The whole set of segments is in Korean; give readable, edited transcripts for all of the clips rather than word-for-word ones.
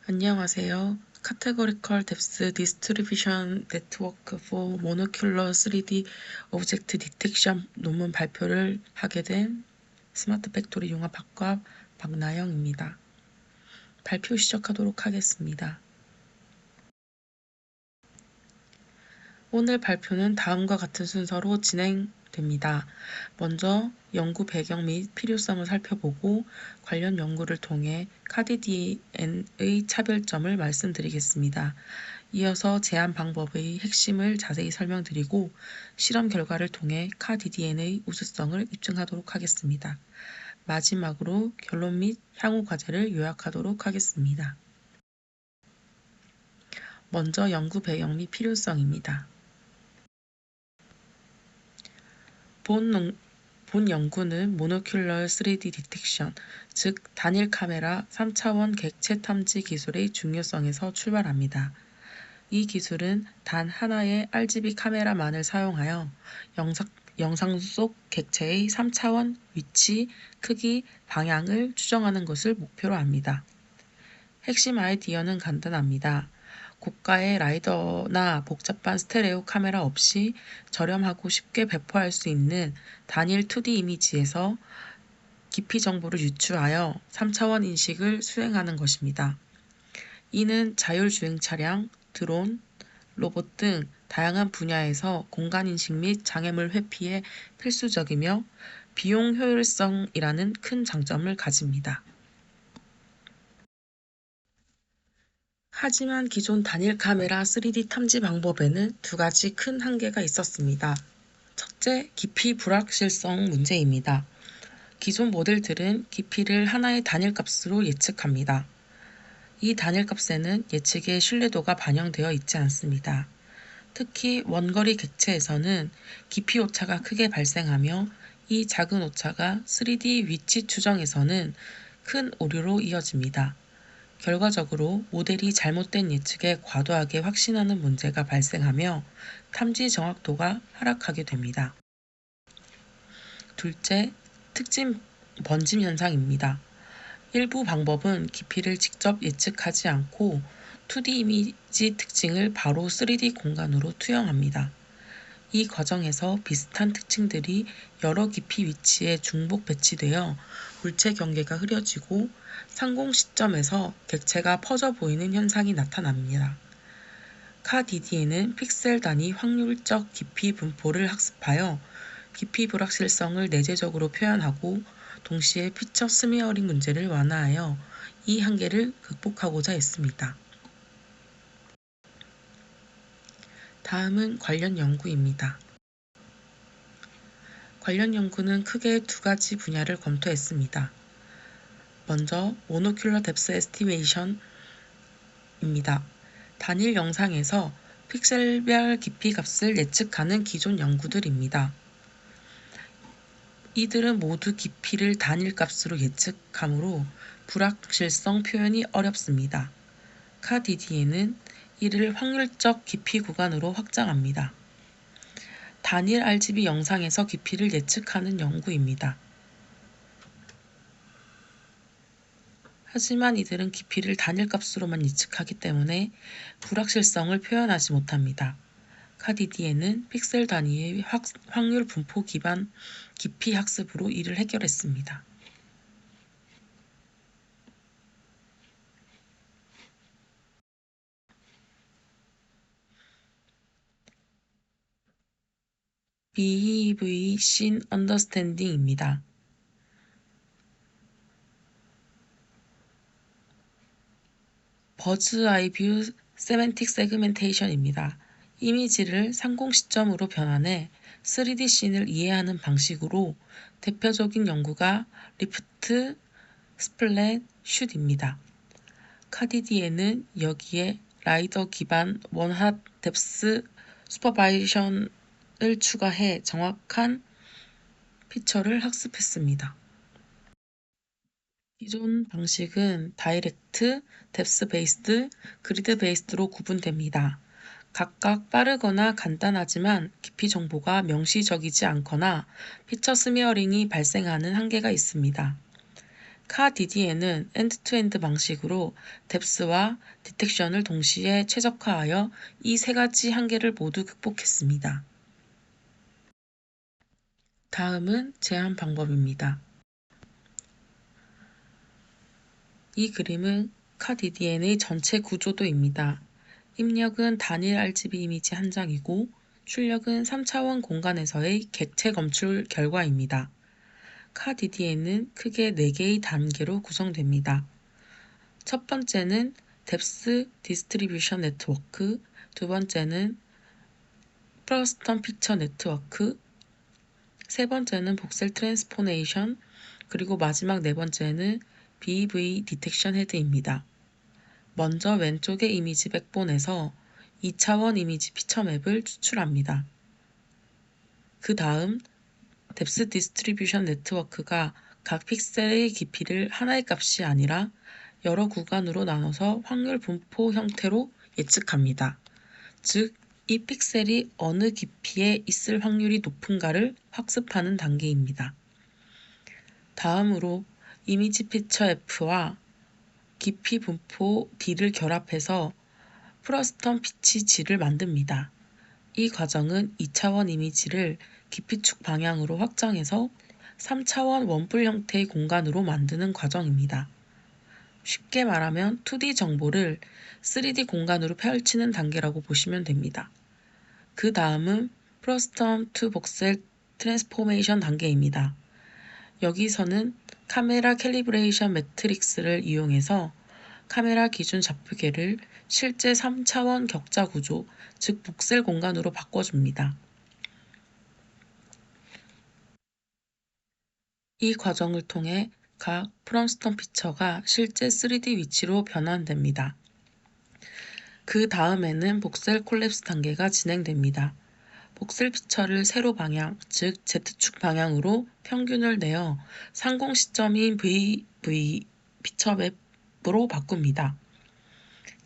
안녕하세요. Categorical Depth Distribution Network for Monocular 3D Object Detection 논문 발표를 하게 된 스마트 팩토리 융합학과 박나영입니다. 발표 시작하도록 하겠습니다. 오늘 발표는 다음과 같은 순서로 진행됩니다. 먼저 연구 배경 및 필요성을 살펴보고 관련 연구를 통해 카디디엔의 차별점을 말씀드리겠습니다. 이어서 제한 방법의 핵심을 자세히 설명드리고 실험 결과를 통해 카디디엔의 우수성을 입증하도록 하겠습니다. 마지막으로 결론 및 향후 과제를 요약하도록 하겠습니다. 먼저 연구 배경 및 필요성입니다. 본 연구는 모노큘러 3D 디텍션, 즉 단일 카메라 3차원 객체 탐지 기술의 중요성에서 출발합니다. 이 기술은 단 하나의 RGB 카메라만을 사용하여 영상 속 객체의 3차원 위치, 크기, 방향을 추정하는 것을 목표로 합니다. 핵심 아이디어는 간단합니다. 고가의 라이더나 복잡한 스테레오 카메라 없이 저렴하고 쉽게 배포할 수 있는 단일 2D 이미지에서 깊이 정보를 유추하여 3차원 인식을 수행하는 것입니다. 이는 자율주행 차량, 드론, 로봇 등 다양한 분야에서 공간인식 및 장애물 회피에 필수적이며 비용 효율성이라는 큰 장점을 가집니다. 하지만 기존 단일 카메라 3D 탐지 방법에는 두 가지 큰 한계가 있었습니다. 첫째, 깊이 불확실성 문제입니다. 기존 모델들은 깊이를 하나의 단일 값으로 예측합니다. 이 단일 값에는 예측의 신뢰도가 반영되어 있지 않습니다. 특히 원거리 객체에서는 깊이 오차가 크게 발생하며 이 작은 오차가 3D 위치 추정에서는 큰 오류로 이어집니다. 결과적으로 모델이 잘못된 예측에 과도하게 확신하는 문제가 발생하며 탐지 정확도가 하락하게 됩니다. 둘째, 특징 번짐 현상입니다. 일부 방법은 깊이를 직접 예측하지 않고 2D 이미지 특징을 바로 3D 공간으로 투영합니다. 이 과정에서 비슷한 특징들이 여러 깊이 위치에 중복 배치되어 물체 경계가 흐려지고 상공 시점에서 객체가 퍼져 보이는 현상이 나타납니다. 카디디에는 픽셀 단위 확률적 깊이 분포를 학습하여 깊이 불확실성을 내재적으로 표현하고 동시에 피처 스미어링 문제를 완화하여 이 한계를 극복하고자 했습니다. 다음은 관련 연구입니다. 관련 연구는 크게 두 가지 분야를 검토했습니다. 먼저 모노큘러 뎁스 에스티메이션입니다. 단일 영상에서 픽셀별 깊이 값을 예측하는 기존 연구들입니다. 이들은 모두 깊이를 단일 값으로 예측하므로 불확실성 표현이 어렵습니다. 카디디에는 이를 확률적 깊이 구간으로 확장합니다. 단일 RGB 영상에서 깊이를 예측하는 연구입니다. 하지만 이들은 깊이를 단일 값으로만 예측하기 때문에 불확실성을 표현하지 못합니다. 카디디에는 픽셀 단위의 확률 분포 기반 깊이 학습으로 이를 해결했습니다. BEV Scene Understanding입니다. 버즈 아이 뷰 세멘틱 세그멘테이션입니다. 이미지를 상공 시점으로 변환해 3D 씬을 이해하는 방식으로 대표적인 연구가 리프트, 스플랫, 슛입니다. 카디디에는 여기에 라이더 기반 원핫 뎁스 슈퍼바이션을 추가해 정확한 피처를 학습했습니다. 기존 방식은 다이렉트, 뎁스 베이스드, 그리드 베이스드로 구분됩니다. 각각 빠르거나 간단하지만 깊이 정보가 명시적이지 않거나 피처 스미어링이 발생하는 한계가 있습니다. 카디디에는 엔드-투-엔드 방식으로 뎁스와 디텍션을 동시에 최적화하여 이 세 가지 한계를 모두 극복했습니다. 다음은 제한 방법입니다. 이 그림은 카디디엔의 전체 구조도입니다. 입력은 단일 RGB 이미지 한 장이고 출력은 3차원 공간에서의 객체 검출 결과입니다. 카디디엔은 크게 4개의 단계로 구성됩니다. 첫 번째는 뎁스 디스트리뷰션 네트워크, 두 번째는 프로스턴 피처 네트워크, 세 번째는 복셀 트랜스포네이션, 그리고 마지막 네 번째는 BEV 디텍션 헤드입니다. 먼저 왼쪽의 이미지 백본에서 2차원 이미지 피처맵을 추출합니다. 그 다음 뎁스 디스트리뷰션 네트워크가 각 픽셀의 깊이를 하나의 값이 아니라 여러 구간으로 나눠서 확률 분포 형태로 예측합니다. 즉, 이 픽셀이 어느 깊이에 있을 확률이 높은가를 학습하는 단계입니다. 다음으로 이미지 피처 F와 깊이 분포 D를 결합해서 프러스턴 피치 G를 만듭니다. 이 과정은 2차원 이미지를 깊이축 방향으로 확장해서 3차원 원뿔 형태의 공간으로 만드는 과정입니다. 쉽게 말하면 2D 정보를 3D 공간으로 펼치는 단계라고 보시면 됩니다. 그 다음은 프로스턴 투 복셀 트랜스포메이션 단계입니다. 여기서는 카메라 캘리브레이션 매트릭스를 이용해서 카메라 기준 좌표계를 실제 3차원 격자 구조, 즉 복셀 공간으로 바꿔줍니다. 이 과정을 통해 각 프로스턴 피처가 실제 3D 위치로 변환됩니다. 그 다음에는 복셀 콜랩스 단계가 진행됩니다. 복셀 피처를 세로 방향, 즉 Z축 방향으로 평균을 내어 상공 시점인 VV 피처맵으로 바꿉니다.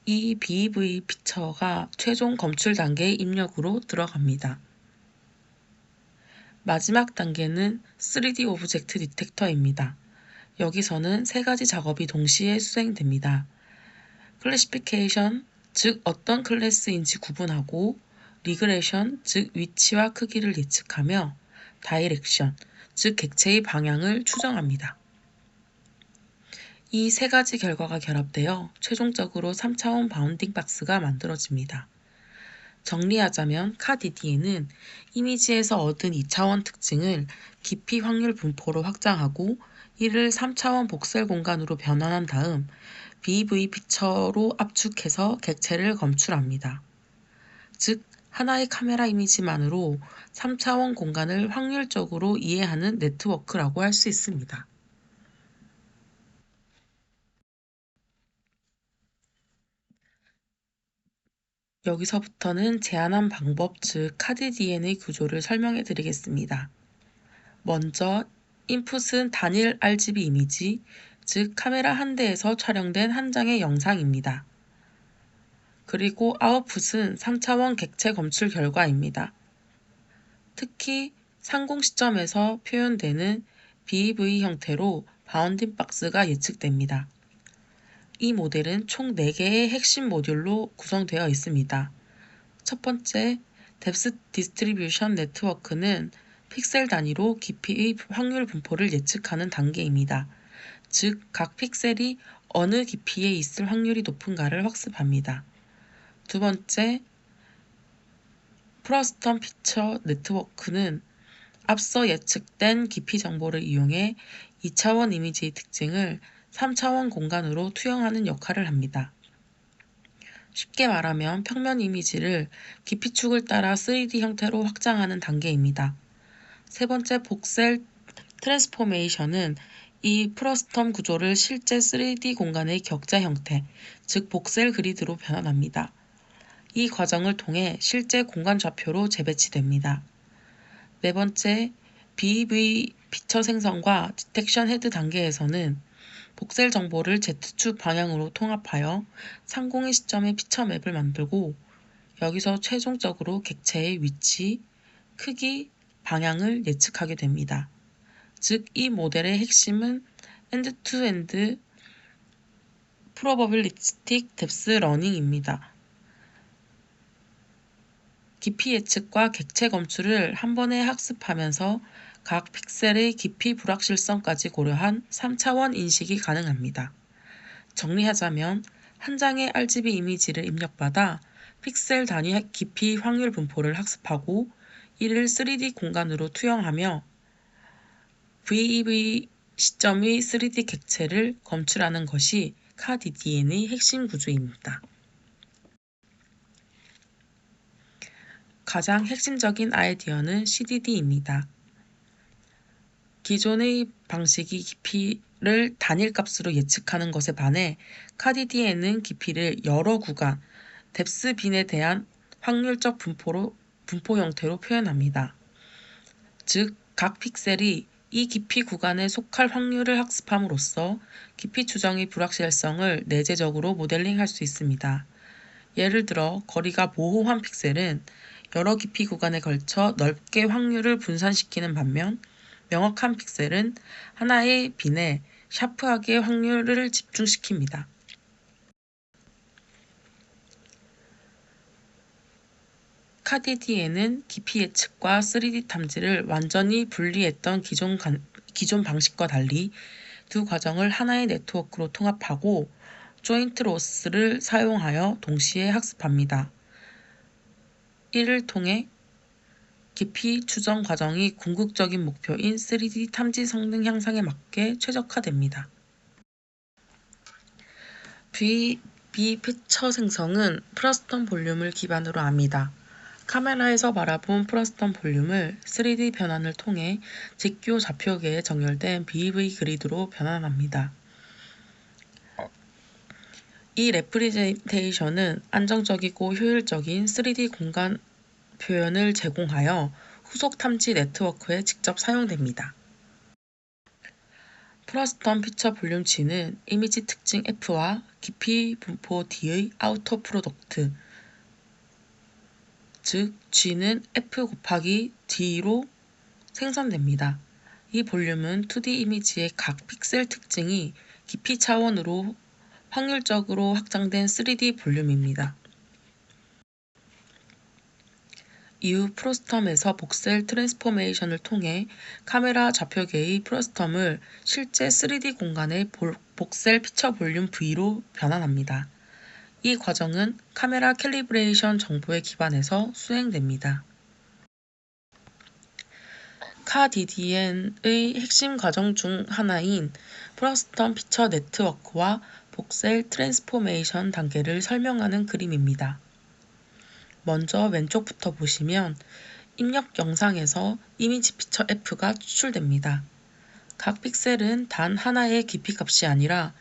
이 BV 피처가 최종 검출 단계의 입력으로 들어갑니다. 마지막 단계는 3D 오브젝트 디텍터입니다. 여기서는 세 가지 작업이 동시에 수행됩니다. 클래시피케이션, 즉 어떤 클래스인지 구분하고, 리그레션, 즉 위치와 크기를 예측하며, 다이렉션, 즉 객체의 방향을 추정합니다. 이 세 가지 결과가 결합되어 최종적으로 3차원 바운딩 박스가 만들어집니다. 정리하자면 카디디에는 이미지에서 얻은 2차원 특징을 깊이 확률 분포로 확장하고 이를 3차원 복셀 공간으로 변환한 다음 BV 피처로 압축해서 객체를 검출합니다. 즉, 하나의 카메라 이미지만으로 3차원 공간을 확률적으로 이해하는 네트워크라고 할 수 있습니다. 여기서부터는 제안한 방법, 즉 카디디엔의 구조를 설명해 드리겠습니다. 먼저 인풋은 단일 RGB 이미지, 즉 카메라 한 대에서 촬영된 한 장의 영상입니다. 그리고 아웃풋은 3차원 객체 검출 결과입니다. 특히 상공 시점에서 표현되는 BEV 형태로 바운딩 박스가 예측됩니다. 이 모델은 총 4개의 핵심 모듈로 구성되어 있습니다. 첫 번째, 뎁스 디스트리뷰션 네트워크는 픽셀 단위로 깊이의 확률 분포를 예측하는 단계입니다. 즉, 각 픽셀이 어느 깊이에 있을 확률이 높은가를 학습합니다. 두 번째, 프로스턴 피처 네트워크는 앞서 예측된 깊이 정보를 이용해 2차원 이미지의 특징을 3차원 공간으로 투영하는 역할을 합니다. 쉽게 말하면 평면 이미지를 깊이축을 따라 3D 형태로 확장하는 단계입니다. 세 번째, 복셀 트랜스포메이션은 이 프로스텀 구조를 실제 3D 공간의 격자 형태, 즉 복셀 그리드로 변환합니다. 이 과정을 통해 실제 공간 좌표로 재배치됩니다. 네 번째, BEV 피처 생성과 디텍션 헤드 단계에서는 복셀 정보를 Z축 방향으로 통합하여 상공의 시점의 피처맵을 만들고 여기서 최종적으로 객체의 위치, 크기, 방향을 예측하게 됩니다. 즉, 이 모델의 핵심은 엔드-투-엔드 프로버빌리스틱 뎁스 러닝입니다. 깊이 예측과 객체 검출을 한 번에 학습하면서 각 픽셀의 깊이 불확실성까지 고려한 3차원 인식이 가능합니다. 정리하자면 한 장의 RGB 이미지를 입력받아 픽셀 단위 깊이 확률 분포를 학습하고 이를 3D 공간으로 투영하며 VEV 시점의 3D 객체를 검출하는 것이 카DDN의 핵심 구조입니다. 가장 핵심적인 아이디어는 CDD입니다. 기존의 방식이 깊이를 단일 값으로 예측하는 것에 반해 카디디에는 깊이를 여러 구간, 뎁스 빈에 대한 확률적 분포 형태로 표현합니다. 즉, 각 픽셀이 이 깊이 구간에 속할 확률을 학습함으로써 깊이 추정의 불확실성을 내재적으로 모델링할 수 있습니다. 예를 들어 거리가 모호한 픽셀은 여러 깊이 구간에 걸쳐 넓게 확률을 분산시키는 반면 명확한 픽셀은 하나의 빈에 샤프하게 확률을 집중시킵니다. 카디디에는 깊이 예측과 3D 탐지를 완전히 분리했던 기존 방식과 달리 두 과정을 하나의 네트워크로 통합하고 조인트 로스를 사용하여 동시에 학습합니다. 이를 통해 깊이 추정 과정이 궁극적인 목표인 3D 탐지 성능 향상에 맞게 최적화됩니다. VB 피처 생성은 프러스텀 볼륨을 기반으로 합니다. 카메라에서 바라본 프러스텀 볼륨을 3D 변환을 통해 직교 좌표계에 정렬된 BV 그리드로 변환합니다. 이 레프리젠테이션은 안정적이고 효율적인 3D 공간 표현을 제공하여 후속 탐지 네트워크에 직접 사용됩니다. 프러스텀 피처 볼륨 G는 이미지 특징 F와 깊이 분포 D의 아우터 프로덕트, 즉 G는 F 곱하기 D로 생성됩니다. 이 볼륨은 2D 이미지의 각 픽셀 특징이 깊이 차원으로 확률적으로 확장된 3D 볼륨입니다. 이후 프로스텀에서 복셀 트랜스포메이션을 통해 카메라 좌표계의 프로스텀을 실제 3D 공간의 복셀 피처 볼륨 V로 변환합니다. 이 과정은 카메라 캘리브레이션 정보에 기반해서 수행됩니다. 카DDN의 핵심 과정 중 하나인 프러스텀 피처 네트워크와 복셀 트랜스포메이션 단계를 설명하는 그림입니다. 먼저 왼쪽부터 보시면 입력 영상에서 이미지 피처 F가 추출됩니다. 각 픽셀은 단 하나의 깊이 값이 아니라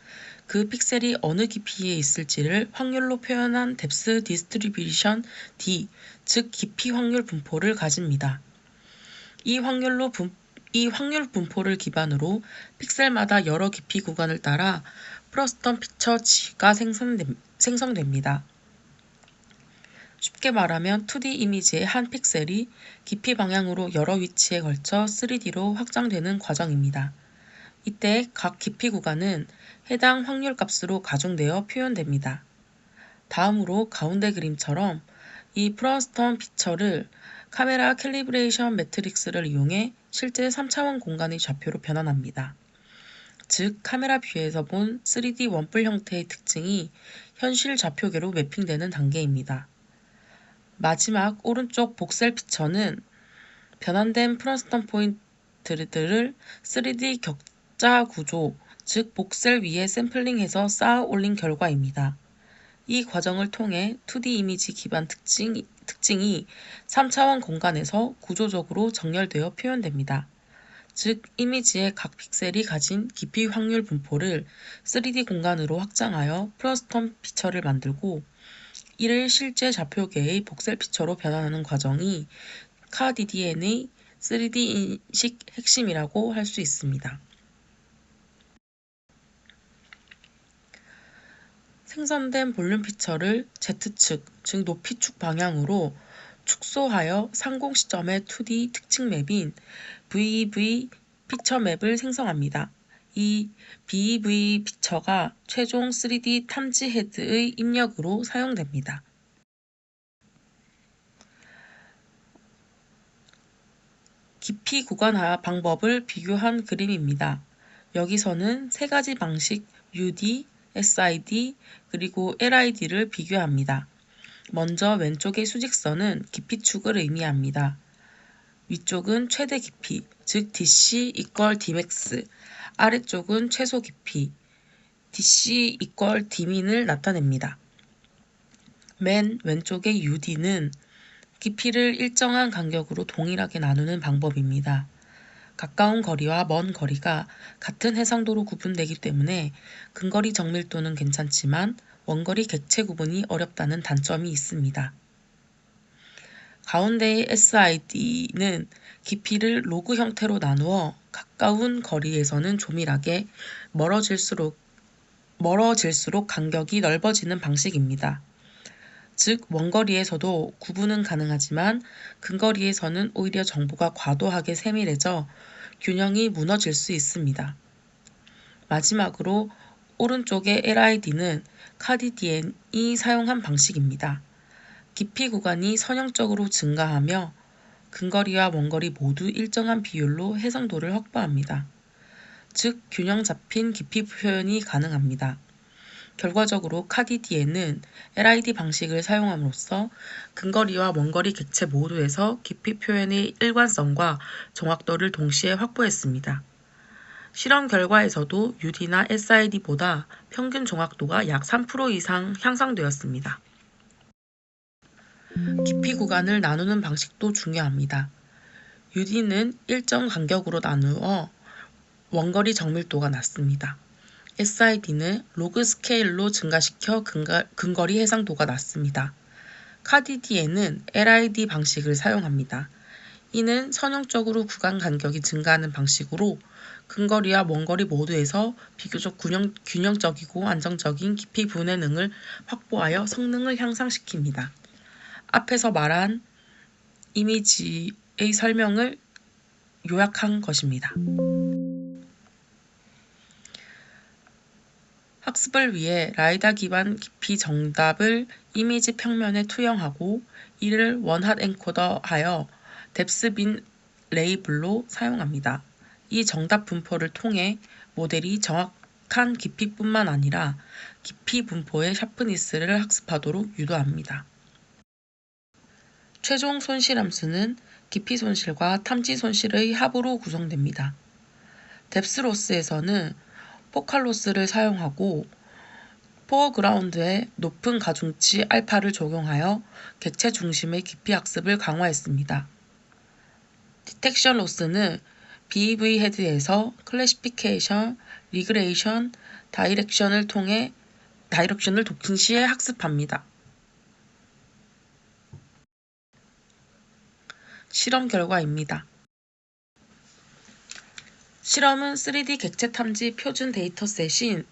그 픽셀이 어느 깊이에 있을지를 확률로 표현한 뎁스 디스트리뷰션 D, 즉 깊이 확률 분포를 가집니다. 이 확률 분포를 기반으로 픽셀마다 여러 깊이 구간을 따라 프러스텀 피처 G가 생성됩니다. 쉽게 말하면 2D 이미지의 한 픽셀이 깊이 방향으로 여러 위치에 걸쳐 3D로 확장되는 과정입니다. 이때 각 깊이 구간은 해당 확률 값으로 가중되어 표현됩니다. 다음으로 가운데 그림처럼 이 프러스텀 피처를 카메라 캘리브레이션 매트릭스를 이용해 실제 3차원 공간의 좌표로 변환합니다. 즉 카메라 뷰에서 본 3D 원뿔 형태의 특징이 현실 좌표계로 매핑되는 단계입니다. 마지막 오른쪽 복셀 피처는 변환된 프러스텀 포인트들을 3D 격자 구조, 즉 복셀 위에 샘플링해서 쌓아 올린 결과입니다. 이 과정을 통해 2D 이미지 기반 특징이 3차원 공간에서 구조적으로 정렬되어 표현됩니다. 즉 이미지의 각 픽셀이 가진 깊이 확률 분포를 3D 공간으로 확장하여 프러스텀 피처를 만들고 이를 실제 좌표계의 복셀 피처로 변환하는 과정이 카DDN의 3D 인식 핵심이라고 할 수 있습니다. 생성된 볼륨 피처를 Z축, 즉 높이축 방향으로 축소하여 상공 시점의 2D 특징 맵인 VEV 피처 맵을 생성합니다. 이 BEV 피처가 최종 3D 탐지 헤드의 입력으로 사용됩니다. 깊이 구간화 방법을 비교한 그림입니다. 여기서는 세 가지 방식 UD, SID, 그리고 LID를 비교합니다. 먼저 왼쪽의 수직선은 깊이축을 의미합니다. 위쪽은 최대 깊이, 즉 DC = Dmax, 아래쪽은 최소 깊이, DC = Dmin을 나타냅니다. 맨 왼쪽의 UD는 깊이를 일정한 간격으로 동일하게 나누는 방법입니다. 가까운 거리와 먼 거리가 같은 해상도로 구분되기 때문에 근거리 정밀도는 괜찮지만 원거리 객체 구분이 어렵다는 단점이 있습니다. 가운데의 SID는 깊이를 로그 형태로 나누어 가까운 거리에서는 조밀하게 멀어질수록 간격이 넓어지는 방식입니다. 즉 원거리에서도 구분은 가능하지만 근거리에서는 오히려 정보가 과도하게 세밀해져 균형이 무너질 수 있습니다. 마지막으로 오른쪽의 LID는 카디디엔이 사용한 방식입니다. 깊이 구간이 선형적으로 증가하며 근거리와 원거리 모두 일정한 비율로 해상도를 확보합니다. 즉 균형 잡힌 깊이 표현이 가능합니다. 결과적으로 카디디엔은 LID 방식을 사용함으로써 근거리와 원거리 객체 모두에서 깊이 표현의 일관성과 정확도를 동시에 확보했습니다. 실험 결과에서도 UD나 SID보다 평균 정확도가 약 3% 이상 향상되었습니다. 깊이 구간을 나누는 방식도 중요합니다. UD는 일정 간격으로 나누어 원거리 정밀도가 낮습니다. SID는 로그 스케일로 증가시켜 근거리 해상도가 낮습니다. 카디디엔은 LID 방식을 사용합니다. 이는 선형적으로 구간 간격이 증가하는 방식으로 근거리와 먼거리 모두에서 비교적 균형적이고 안정적인 깊이 분해능을 확보하여 성능을 향상시킵니다. 앞에서 말한 이미지의 설명을 요약한 것입니다. 학습을 위해 라이다 기반 깊이 정답을 이미지 평면에 투영하고 이를 원핫 엔코더하여 뎁스빈 레이블로 사용합니다. 이 정답 분포를 통해 모델이 정확한 깊이뿐만 아니라 깊이 분포의 샤프니스를 학습하도록 유도합니다. 최종 손실 함수는 깊이 손실과 탐지 손실의 합으로 구성됩니다. 뎁스로스에서는 포칼로스를 사용하고 포어그라운드에 높은 가중치 알파를 적용하여 객체 중심의 깊이 학습을 강화했습니다. 디텍션 로스는 BEV 헤드에서 클래시피케이션, 리그레이션, 다이렉션을 동시에 학습합니다. 실험 결과입니다. 실험은 3D 객체 탐지 표준 데이터셋인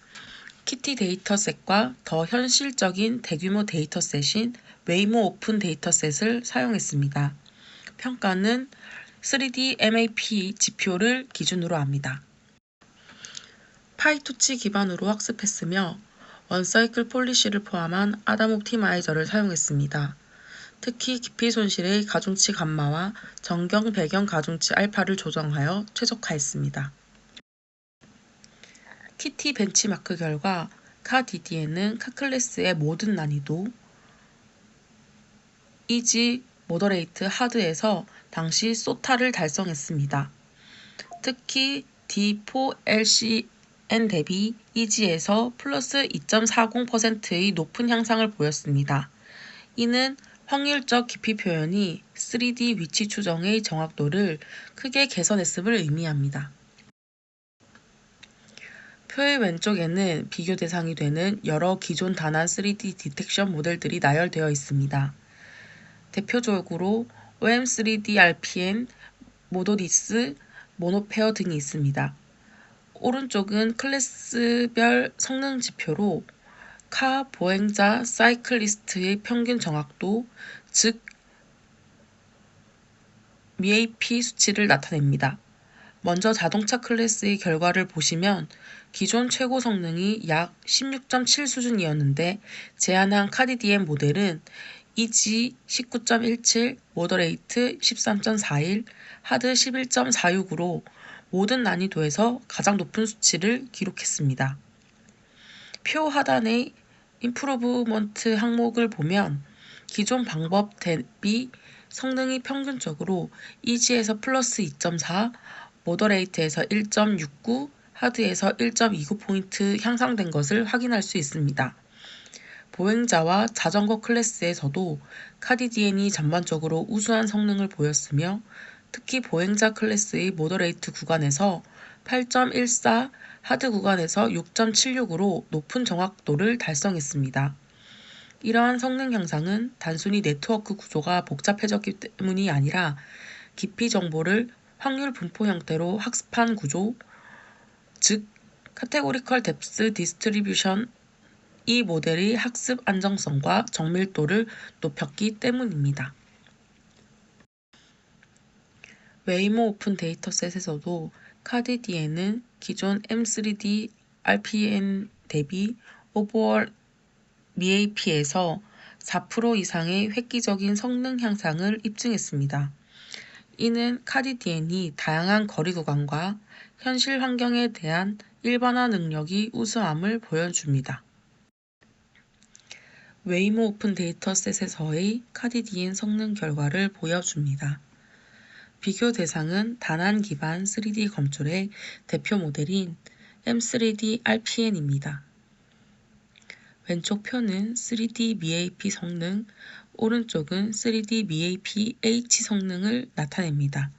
키티 데이터셋과 더 현실적인 대규모 데이터셋인 웨이모 오픈 데이터셋을 사용했습니다. 평가는 3D MAP 지표를 기준으로 합니다. 파이투치 기반으로 학습했으며 원사이클 폴리시를 포함한 아담 옵티마이저를 사용했습니다. 특히 깊이 손실의 가중치 감마와 정경 배경 가중치 알파를 조정하여 최적화했습니다. 키티 벤치마크 결과 카디디엔은 카클래스의 모든 난이도 이지 모더레이트 하드에서 당시 소타를 달성했습니다. 특히 D4LCN 대비 이지에서 플러스 2.40%의 높은 향상을 보였습니다. 이는 확률적 깊이 표현이 3D 위치 추정의 정확도를 크게 개선했음을 의미합니다. 표의 왼쪽에는 비교 대상이 되는 여러 기존 단한 3D 디텍션 모델들이 나열되어 있습니다. 대표적으로 OM3D-RPN, 모도디스, 모노페어 등이 있습니다. 오른쪽은 클래스별 성능 지표로 카 보행자 사이클리스트의 평균 정확도, 즉 MAP 수치를 나타냅니다. 먼저 자동차 클래스의 결과를 보시면 기존 최고 성능이 약 16.7 수준이었는데 제한한 카디디엔 모델은 이지 19.17, 모더레이트 13.41, 하드 11.46으로 모든 난이도에서 가장 높은 수치를 기록했습니다. 표 하단의 임프루브먼트 항목을 보면 기존 방법 대비 성능이 평균적으로 이지에서 플러스 2.4, 모더레이트에서 1.69, 하드에서 1.29포인트 향상된 것을 확인할 수 있습니다. 보행자와 자전거 클래스에서도 카디디엔이 전반적으로 우수한 성능을 보였으며 특히 보행자 클래스의 모더레이트 구간에서 8.14, 하드 구간에서 6.76으로 높은 정확도를 달성했습니다. 이러한 성능 향상은 단순히 네트워크 구조가 복잡해졌기 때문이 아니라 깊이 정보를 확률 분포 형태로 학습한 구조, 즉 카테고리컬 뎁스 디스트리뷰션 이 모델의 학습 안정성과 정밀도를 높였기 때문입니다. 웨이모 오픈 데이터셋에서도 카디디엔은 기존 M3D RPN 대비 오버월 MAP에서 4% 이상의 획기적인 성능 향상을 입증했습니다. 이는 카디디엔이 다양한 거리 구간과 현실 환경에 대한 일반화 능력이 우수함을 보여줍니다. 웨이모 오픈 데이터셋에서의 카디디엔 성능 결과를 보여줍니다. 비교 대상은 단안 기반 3D 검출의 대표 모델인 M3D RPN입니다. 왼쪽 표는 3D MAP 성능, 오른쪽은 3D MAP H 성능을 나타냅니다.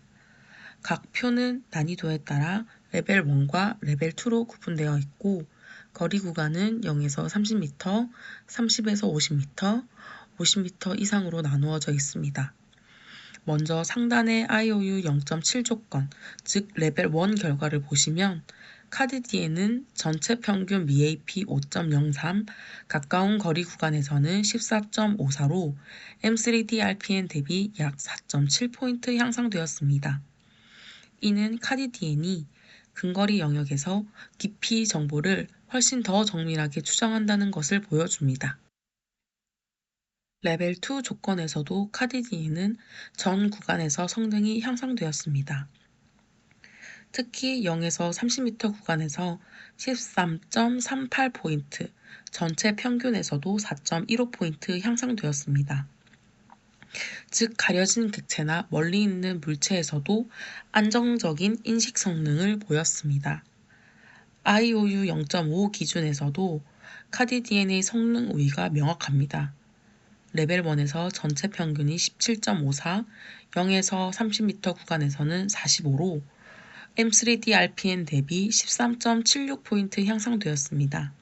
각 표는 난이도에 따라 레벨 1과 레벨 2로 구분되어 있고 거리 구간은 0에서 30m, 30에서 50m, 50m 이상으로 나누어져 있습니다. 먼저 상단의 IOU 0.7 조건, 즉 레벨 1 결과를 보시면 카디디엔은 전체 평균 MAP 5.03, 가까운 거리 구간에서는 14.54로 M3D RPN 대비 약 4.7포인트 향상되었습니다. 이는 카디디엔이 근거리 영역에서 깊이 정보를 훨씬 더 정밀하게 추정한다는 것을 보여줍니다. 레벨 2 조건에서도 카디디엔은 전 구간에서 성능이 향상되었습니다. 특히 0에서 30m 구간에서 13.38포인트, 전체 평균에서도 4.15포인트 향상되었습니다. 즉 가려진 객체나 멀리 있는 물체에서도 안정적인 인식 성능을 보였습니다. IOU 0.5 기준에서도 카디디엔의 성능 우위가 명확합니다. 레벨 1에서 전체 평균이 17.54, 0에서 30m 구간에서는 45로 M3D RPN 대비 13.76포인트 향상되었습니다.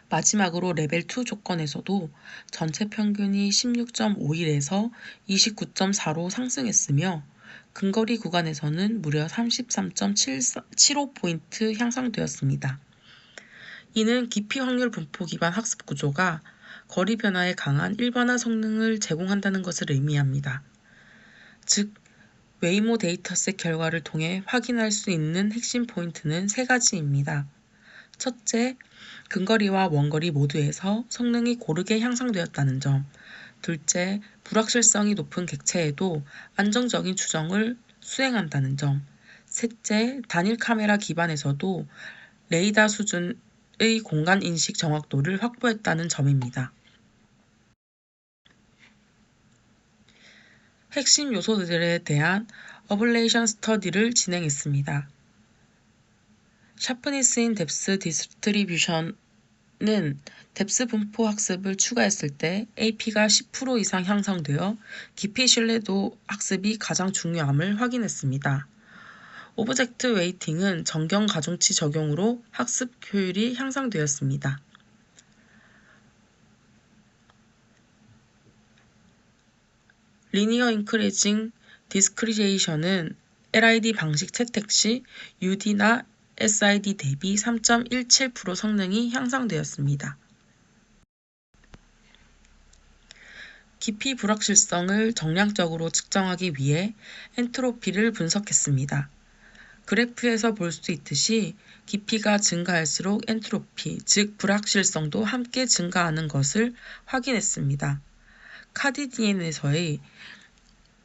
마지막으로 레벨 2 조건에서도 전체 평균이 16.51에서 29.4로 상승했으며 근거리 구간에서는 무려 33.75포인트 향상되었습니다. 이는 깊이 확률 분포 기반 학습 구조가 거리 변화에 강한 일반화 성능을 제공한다는 것을 의미합니다. 즉, 웨이모 데이터셋 결과를 통해 확인할 수 있는 핵심 포인트는 3가지입니다. 첫째, 근거리와 원거리 모두에서 성능이 고르게 향상되었다는 점. 둘째, 불확실성이 높은 객체에도 안정적인 추정을 수행한다는 점. 셋째, 단일 카메라 기반에서도 레이더 수준의 공간 인식 정확도를 확보했다는 점입니다. 핵심 요소들에 대한 어블레이션 스터디를 진행했습니다. 샤프니스 인 뎁스 디스트리뷰션은 뎁스 분포 학습을 추가했을 때 AP가 10% 이상 향상되어 깊이 신뢰도 학습이 가장 중요함을 확인했습니다. 오브젝트 웨이팅은 정경 가중치 적용으로 학습 효율이 향상되었습니다. 리니어 인크리징 디스크리제이션은 LID 방식 채택 시 UD나 SID 대비 3.17% 성능이 향상되었습니다. 깊이 불확실성을 정량적으로 측정하기 위해 엔트로피를 분석했습니다. 그래프에서 볼 수 있듯이 깊이가 증가할수록 엔트로피, 즉 불확실성도 함께 증가하는 것을 확인했습니다. 카디디엔에서의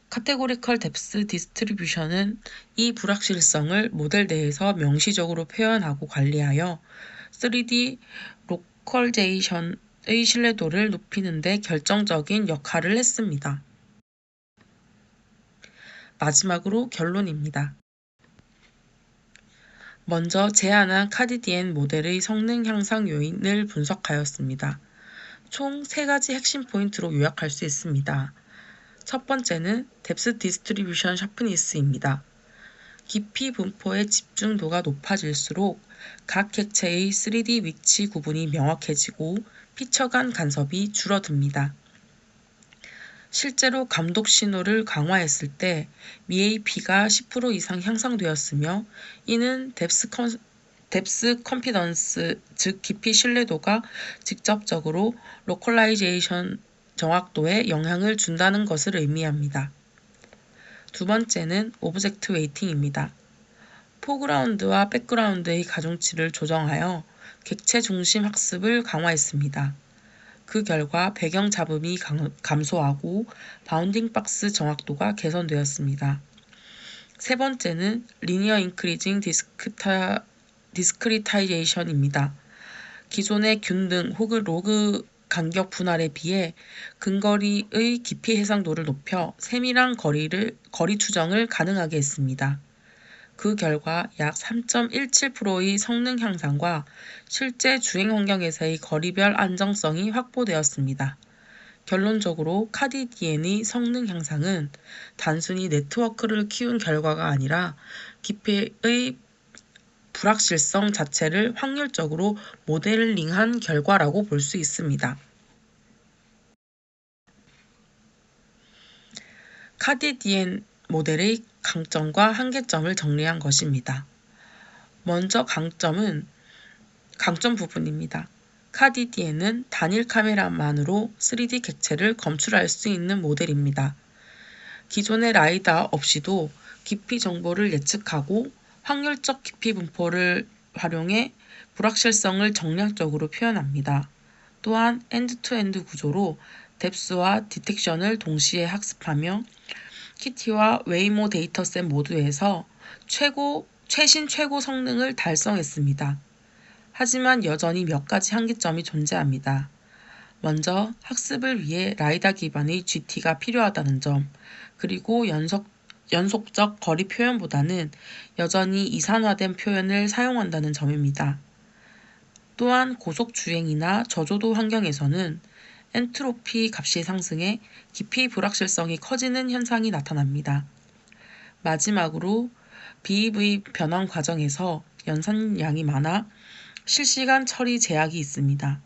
카테고리컬 뎁스 디스트리뷰션은 이 불확실성을 모델 내에서 명시적으로 표현하고 관리하여 3D 로컬제이션의 신뢰도를 높이는 데 결정적인 역할을 했습니다. 마지막으로 결론입니다. 먼저 제안한 카디디엔 모델의 성능 향상 요인을 분석하였습니다. 총 3가지 핵심 포인트로 요약할 수 있습니다. 첫 번째는 뎁스 디스트리뷰션 샤프니스입니다. 깊이 분포의 집중도가 높아질수록 각 객체의 3D 위치 구분이 명확해지고 피처 간 간섭이 줄어듭니다. 실제로 감독 신호를 강화했을 때 MAP가 10% 이상 향상되었으며 이는 뎁스 컨피던스, 즉 깊이 신뢰도가 직접적으로 로컬라이제이션 정확도에 영향을 준다는 것을 의미합니다. 두 번째는 오브젝트 웨이팅입니다. 포그라운드와 백그라운드의 가중치를 조정하여 객체 중심 학습을 강화했습니다. 그 결과 배경 잡음이 감소하고 바운딩 박스 정확도가 개선되었습니다. 세 번째는 리니어 인크리징 디스크리타이제이션입니다. 기존의 균등 혹은 로그 간격 분할에 비해 근거리의 깊이 해상도를 높여 세밀한 거리 추정을 가능하게 했습니다. 그 결과 약 3.17%의 성능 향상과 실제 주행 환경에서의 거리별 안정성이 확보되었습니다. 결론적으로 카디디엔의 성능 향상은 단순히 네트워크를 키운 결과가 아니라 깊이의 불확실성 자체를 확률적으로 모델링한 결과라고 볼 수 있습니다. 카디디엔 모델의 강점과 한계점을 정리한 것입니다. 먼저 강점 부분입니다. 카디디엔은 단일 카메라만으로 3D 객체를 검출할 수 있는 모델입니다. 기존의 라이다 없이도 깊이 정보를 예측하고 확률적 깊이 분포를 활용해 불확실성을 정량적으로 표현합니다. 또한 엔드-투-엔드 구조로 뎁스와 디텍션을 동시에 학습하며 키티와 웨이모 데이터셋 모두에서 최신 최고 성능을 달성했습니다. 하지만 여전히 몇 가지 한계점이 존재합니다. 먼저 학습을 위해 라이다 기반의 GT가 필요하다는 점, 그리고 연속적 거리 표현보다는 여전히 이산화된 표현을 사용한다는 점입니다. 또한 고속 주행이나 저조도 환경에서는 엔트로피 값이 상승해 깊이 불확실성이 커지는 현상이 나타납니다. 마지막으로 BEV 변환 과정에서 연산량이 많아 실시간 처리 제약이 있습니다.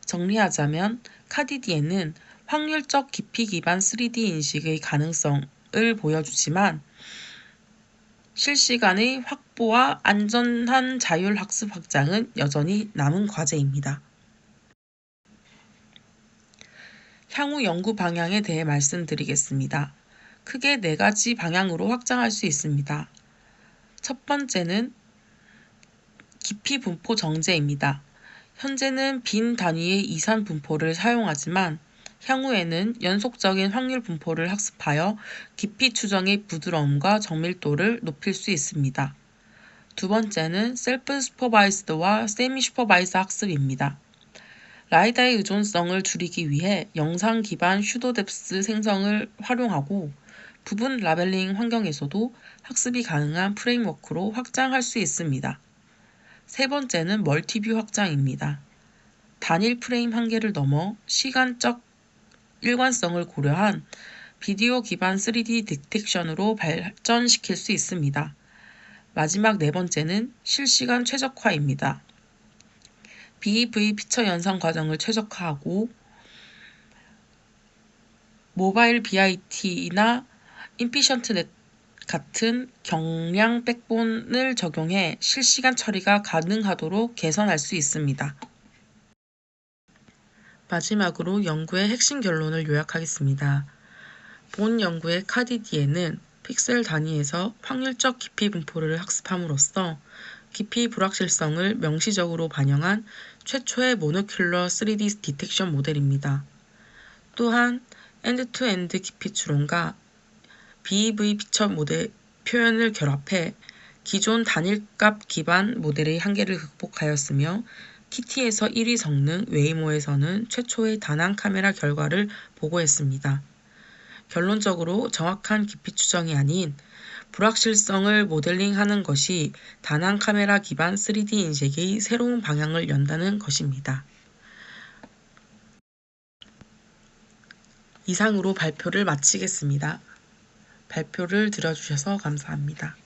정리하자면 카디디엔은 확률적 깊이 기반 3D 인식의 가능성을 보여주지만 실시간의 확보와 안전한 자율 학습 확장은 여전히 남은 과제입니다. 향후 연구 방향에 대해 말씀드리겠습니다. 크게 4가지 방향으로 확장할 수 있습니다. 첫 번째는 깊이 분포 정제입니다. 현재는 빈 단위의 이산 분포를 사용하지만 향후에는 연속적인 확률 분포를 학습하여 깊이 추정의 부드러움과 정밀도를 높일 수 있습니다. 두 번째는 셀프 슈퍼바이스드와 세미 슈퍼바이스 학습입니다. 라이다의 의존성을 줄이기 위해 영상 기반 슈도뎁스 생성을 활용하고 부분 라벨링 환경에서도 학습이 가능한 프레임워크로 확장할 수 있습니다. 세 번째는 멀티뷰 확장입니다. 단일 프레임 한계를 넘어 시간적 일관성을 고려한 비디오 기반 3D 디텍션으로 발전시킬 수 있습니다. 마지막 4번째는 실시간 최적화입니다. BEV 피처 연산 과정을 최적화하고 모바일 BIT나 인피션트넷 같은 경량 백본을 적용해 실시간 처리가 가능하도록 개선할 수 있습니다. 마지막으로 연구의 핵심 결론을 요약하겠습니다. 본 연구의 카디디엔은 픽셀 단위에서 확률적 깊이 분포를 학습함으로써 깊이 불확실성을 명시적으로 반영한 최초의 모노큘러 3D 디텍션 모델입니다. 또한 엔드-투-엔드 깊이 추론과 BEV 피처 모델 표현을 결합해 기존 단일값 기반 모델의 한계를 극복하였으며 키티에서 1위 성능, 웨이모에서는 최초의 다난 카메라 결과를 보고했습니다. 결론적으로 정확한 깊이 추정이 아닌 불확실성을 모델링하는 것이 다난 카메라 기반 3D 인식의 새로운 방향을 연다는 것입니다. 이상으로 발표를 마치겠습니다. 발표를 들어주셔서 감사합니다.